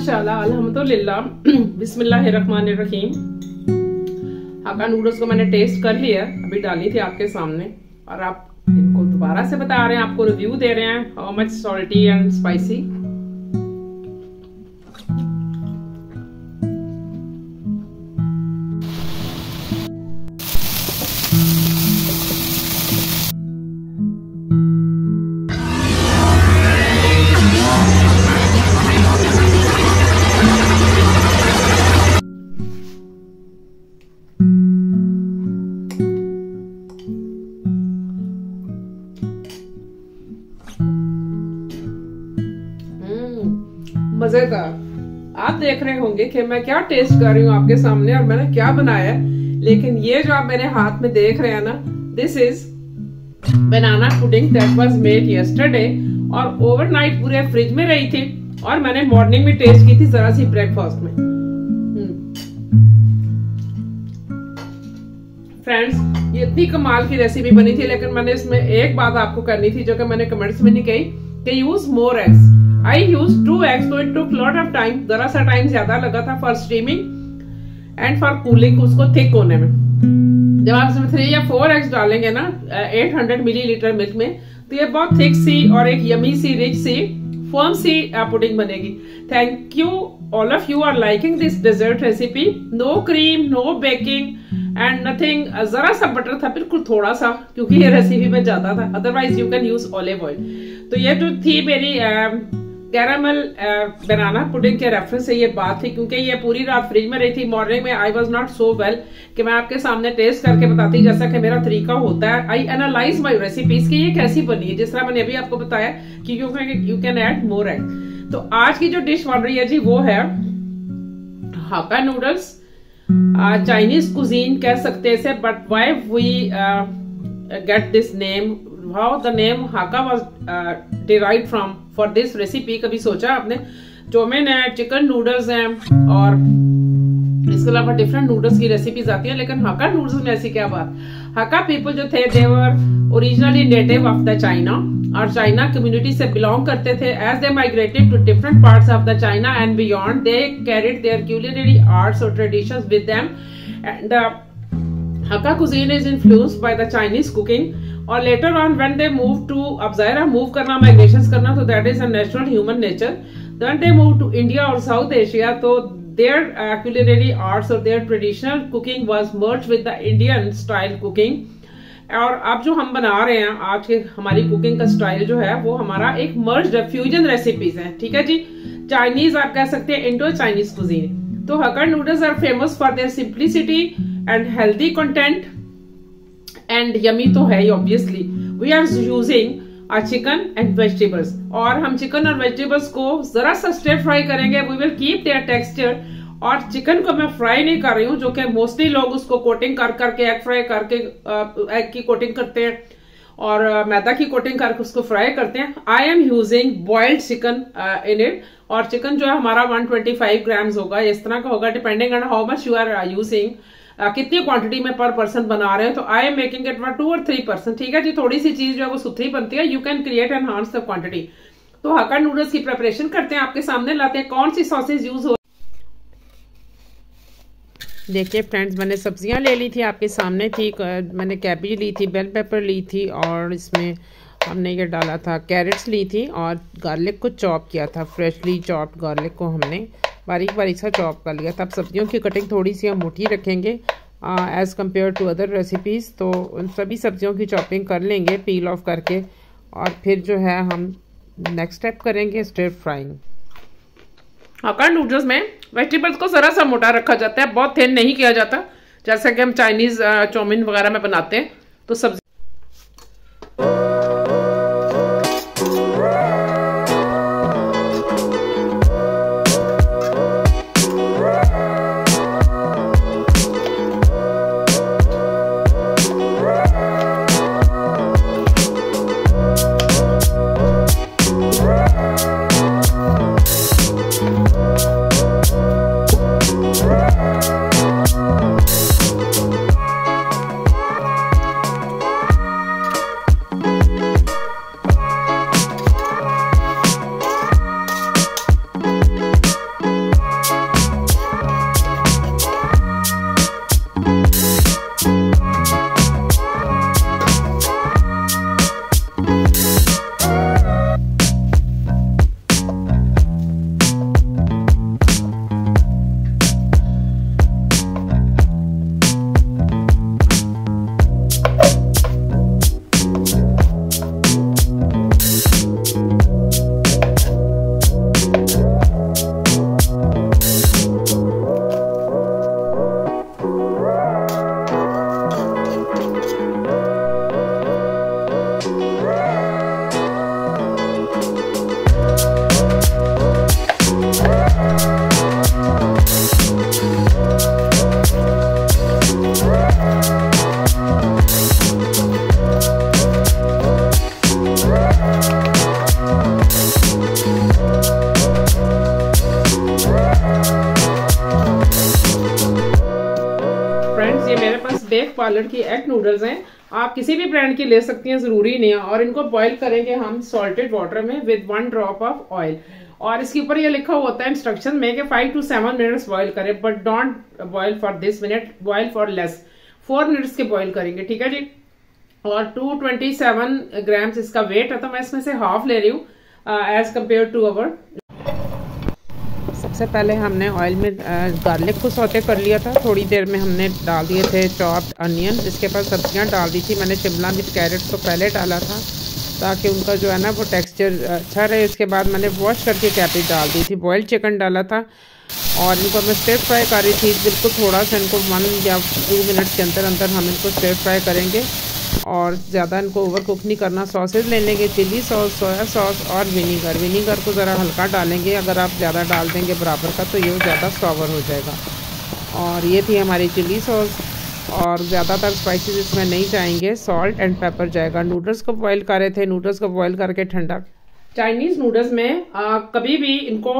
माशाल्लाह अल्हम्दुलिल्लाह बिस्मिल्लाहिर्रहमानिर्रहीम। हाका नूडल्स को मैंने टेस्ट कर लिया, अभी डाली थी आपके सामने और आप इनको दोबारा से बता रहे हैं, आपको रिव्यू दे रहे हैं how much salty and spicy. मजेदार। आप देख रहे होंगे कि मैं क्या टेस्ट कर रही हूँ आपके सामने और मैंने क्या बनाया है, लेकिन ये जो आप मेरे हाथ में देख रहे हैं ना, this is banana pudding that was made yesterday और ओवरनाइट पूरे फ्रिज में रही थी और मैंने मॉर्निंग में टेस्ट की थी जरा सी ब्रेकफास्ट में। फ्रेंड्स, ये इतनी कमाल की रेसिपी बनी थी, लेकिन मैंने इसमें एक बात आपको करनी थी जो कि मैंने कमेंट्स में नहीं कही कि use more eggs. I used 2 eggs, so it took lot of time. जरा सा टाइम ज्यादा लगा था for steaming and for cooling, उसको थिक होने में। जब आप इसमें 3 या 4 eggs डालेंगे ना 800 मिलीलीटर मिल्क में, तो ये बहुत थिक सी और एक यमी सी, रिच सी, फर्म सी पुडिंग बनेगी। Thank you all of you are liking this dessert recipe. No cream, no baking and nothing. जरा सा बटर था, बिल्कुल थोड़ा सा, क्योंकि ये रेसिपी में ज्यादा था, otherwise you can use olive oil. तो ये जो थी मेरी कैरामल बनाना पुडिंग के रेफरेंस से ये बात थी, क्योंकि ये पूरी रात फ्रिज में रही थी। मॉर्निंग में I was not so well कि मैं आपके सामने टेस्ट करके बताती, जैसा कि मेरा तरीका होता है। आई एनालाइज माय रेसिपीज कि ये कैसी बनी है, जिस तरह मैंने अभी आपको बताया कि you can add more egg. तो आज की जो डिश बन रही है जी, वो है हाका नूडल्स। चाइनीज कुजीन कह सकते हैं इसे, but why we get this name, how the name Hakka was derived from for this recipe, कभी सोचा आपने? चौमिन है, चिकन नूडल्स हैं और इसके अलावा डिफरेंट नूडल्स की रेसिपीज आती हैं, लेकिन हाका नूडल्स में ऐसी क्या बात? हाका पीपल जो थे, they were originally native of the China और चाइना कम्युनिटी से बिलोंग करते थे। As they migrated to different parts of the China and beyond, they carried their culinary arts और traditions with them and Hakka cuisine is influenced by the Chinese cooking। और later on when they moved to, अब ज़ाहिर move करना, migrations करना, तो that is a natural human nature। Then they moved to India और South Asia, तो their culinary arts or their traditional cooking was merged with the Indian style cooking। और अब जो हम बना रहे हैं आज के, हमारी कुकिंग का स्टाइल जो है वो हमारा एक मर्ज्ड फ्यूजन रेसिपीज है, ठीक है जी। चाइनीज आप कह सकते हैं, इंडो चाइनीज कुजीन। तो Hakka noodles are famous for their simplicity and healthy content and yummy तो है ही obviously. We are using chicken and vegetables, और हम चिकन और वेजिटेबल्स को जरा सा स्टर फ्राई करेंगे। We will keep their texture. और चिकन को मैं फ्राई नहीं कर रही हूँ, जो कि मोस्टली लोग उसको कोटिंग कर करके, एग फ्राई करके, एग की कोटिंग करते हैं और मैदा की कोटिंग करके उसको फ्राई करते हैं। I am using boiled chicken in it, और चिकन जो है हमारा 125 ग्राम्स होगा, इस तरह का होगा, depending on how much you are using, कितनी क्वांटिटी में पर पर्सन बना रहे हैं। तो I am making it for 2 और 3 पर्सन, ठीक है जी। थोड़ी सी चीज जो है वो सुथरी बनती है, you can create enhance the quantity. तो हाका नूडल्स की प्रिपरेशन करते हैं, आपके सामने लाते हैं कौन सी सॉसेज यूज हो। देखिए फ्रेंड्स, मैंने सब्जियां ले ली थी, आपके सामने थी। मैंने कैबेज ली थी, बेल पेपर ली थी, और इसमें हमने ये डाला था, कैरेट्स ली थी, और गार्लिक को चॉप किया था। फ्रेशली चॉप्ड गार्लिक को हमने बारीक बारीक सा चॉप कर लिया था। अब सब्जियों की कटिंग थोड़ी सी हम मोटी रखेंगे as compared to other recipes. तो उन सभी सब्जियों की चॉपिंग कर लेंगे पील ऑफ करके, और फिर जो है हम नेक्स्ट स्टेप करेंगे स्टर फ्राइंग। हाका नूडल्स में वेजिटेबल्स को ज़रा सा मोटा रखा जाता है, बहुत थिन नहीं किया जाता, जैसा कि हम चाइनीज़ चाउमीन वगैरह में बनाते हैं। तो सब्जी बेक पार्लर की एग नूडल्स हैं, आप किसी भी ब्रांड की ले सकती हैं, जरूरी नहीं है। और इनको बॉईल करेंगे हम सॉल्टेड वाटर में विद 1 ड्रॉप ऑफ ऑयल। और इसके ऊपर ये लिखा होता है इंस्ट्रक्शन में कि 5 to 7 मिनट्स बॉईल करें, but don't boil for this minute, boil for less, 4 minutes के बॉईल करेंगे, ठीक है जी। और 227 ग्राम्स इसका वेट है, तो मैं इसमें से हाफ ले रही हूँ एज कम्पेयर टू अवर। सबसे पहले हमने ऑयल में गार्लिक को सौते कर लिया था, थोड़ी देर में हमने डाल दिए थे चॉप्ड अनियन। इसके बाद सब्जियां डाल दी थी, मैंने शिमला मिर्च कैरेट को पहले डाला था ताकि उनका जो है ना वो टेक्सचर अच्छा रहे। इसके बाद मैंने वॉश करके कैबेज डाल दी थी, बॉइल्ड चिकन डाला था और इनको मैं स्टिर फ्राई कर रही थी। बिल्कुल थोड़ा सा इनको 1 या 2 मिनट के अंदर अंदर हम इनको स्टिर फ्राई करेंगे और ज़्यादा इनको ओवर कुक नहीं करना। सॉसेज ले लेंगे, चिली सॉस, सोया सॉस और विनीगर। विनीगर को ज़रा हल्का डालेंगे, अगर आप ज़्यादा डाल देंगे बराबर का तो ये ज़्यादा सॉवर हो जाएगा। और ये थी हमारी चिली सॉस और ज़्यादातर स्पाइसेस इसमें नहीं जाएंगे, सॉल्ट एंड पेपर जाएगा। नूडल्स को बॉईल कर रहे थे, नूडल्स को बॉईल करके ठंडा। चाइनीज़ नूडल्स में कभी भी इनको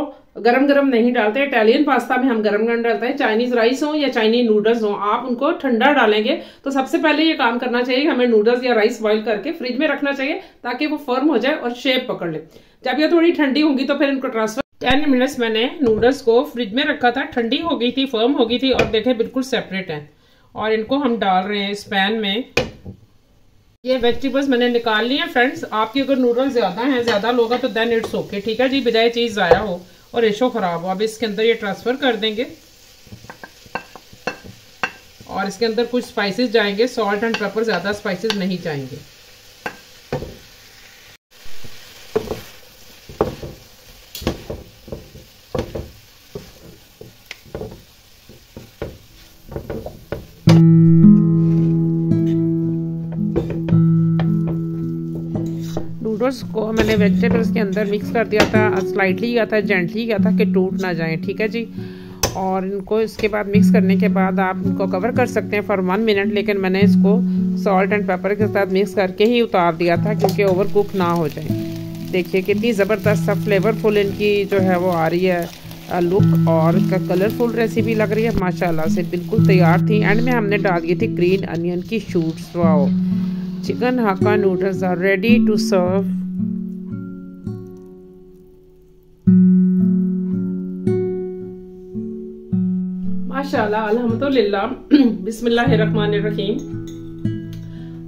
गरम गरम नहीं डालते। इटालियन पास्ता में हम गरम गरम डालते हैं। चाइनीज़ राइस हो या चाइनीज़ नूडल्स हो, आप उनको ठंडा डालेंगे तो सबसे पहले ये काम करना चाहिए, हमें नूडल्स या राइस बॉईल करके फ्रिज में रखना चाहिए ताकि वो फर्म हो जाए और शेप पकड़ ले। जब ये थोड़ी ठंडी होंगी तो फिर इनको ट्रांसफर। 10 मिनट्स मैंने नूडल्स को फ्रिज में रखा था, ठंडी हो गई थी, फर्म हो गई थी और देखे बिल्कुल सेपरेट है। और इनको हम डाल रहे हैं इस पैन में। ये वेजिटेबल्स मैंने निकाल ली है फ्रेंड्स। आपकी अगर नूडल्स ज्यादा हैं, ज्यादा लोग हैं तो देन इट्स ओके, ठीक है जी, बजाय चीज ज़ाया हो और रेशो खराब हो। अब इसके अंदर ये ट्रांसफर कर देंगे और इसके अंदर कुछ स्पाइसेस जाएंगे, सॉल्ट एंड पेपर, ज्यादा स्पाइसेस नहीं जाएंगे। नूडल्स को मैंने वेजिटेबल्स के अंदर मिक्स कर दिया था, स्लाइटली किया था, जेंटली किया था कि टूट ना जाए, ठीक है जी। और इनको इसके बाद मिक्स करने के बाद आप इनको कवर कर सकते हैं फॉर 1 मिनट, लेकिन मैंने इसको सॉल्ट एंड पेपर के साथ मिक्स करके ही उतार दिया था क्योंकि ओवर कुक ना हो जाए। देखिए कितनी ज़बरदस्त सा फ्लेवरफुल इनकी जो है वो आ रही है लुक, और इसका कलरफुल रेसिपी लग रही है माशाल्लाह से, बिल्कुल तैयार थी। एंड में हमने डाल दी थी ग्रीन अनियन की shoots. Wow, chicken hakka noodles are ready to serve. माशाल्लाह, अल्हम्दुलिल्लाह, बिस्मिल्लाहिर्रहमानिर्रहीम।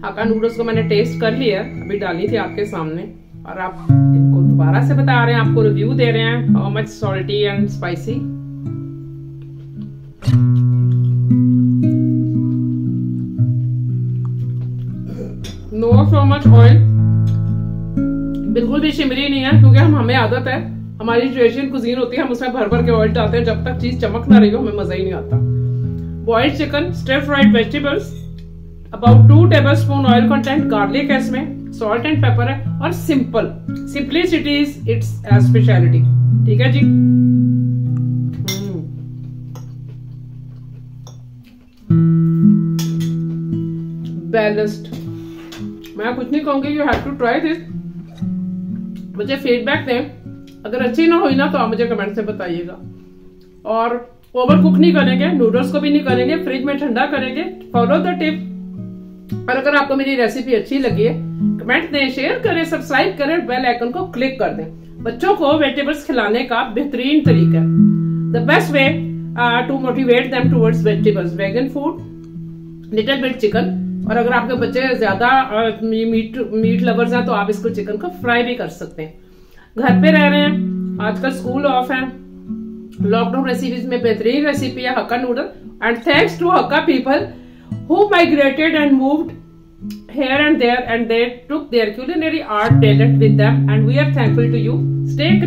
हक्का नूडल्स को मैंने टेस्ट कर लिया, अभी डाली थी आपके सामने और आप इनको दोबारा से बता रहे हैं, आपको रिव्यू दे रहे हैं how much salty and spicy. No so much oil, बिल्कुल भी शिमरी नहीं है क्योंकि हमें आदत है, हमारी जो एशियन कुजीन होती है हम उसमें भर भर के ऑयल डालते हैं, जब तक चीज चमक ना रही हो हमें मजा ही नहीं आता। Boiled chicken, stir fried vegetables, about 2 tablespoon oil content, garlic है इसमें, सॉल्ट एंड पेपर है और simple, simplicity is its speciality, ठीक है जी। बैलेंस्ड, मैं कुछ नहीं कहूंगी, you have to try this. मुझे फीडबैक दें, अगर अच्छी ना हुई ना तो आप मुझे कमेंट में बताइएगा। और ओवर कुक नहीं करेंगे, नूडल्स को भी नहीं करेंगे, फ्रिज में ठंडा करेंगे। Follow the tip. और अगर आपको मेरी रेसिपी अच्छी लगी है कमेंट दें, शेयर करें, सब्सक्राइब करें, बेल आइकन को क्लिक कर दें। बच्चों को वेजिटेबल्स खिलाने का बेहतरीन तरीका है, the best way to motivate them towards vegetables, vegan food, little bit chicken. और अगर आपके बच्चे ज्यादा मीट लवर्स हैं तो आप इसको चिकन को फ्राई भी कर सकते हैं। घर पे रह रहे हैं, आजकल स्कूल ऑफ है, लॉकडाउन रेसिपीज में बेहतरीन रेसिपी है Hakka noodle. And thanks to Hakka people who migrated and moved here and there, and they took their culinary art talent with them, and we are thankful to you. Stay connected.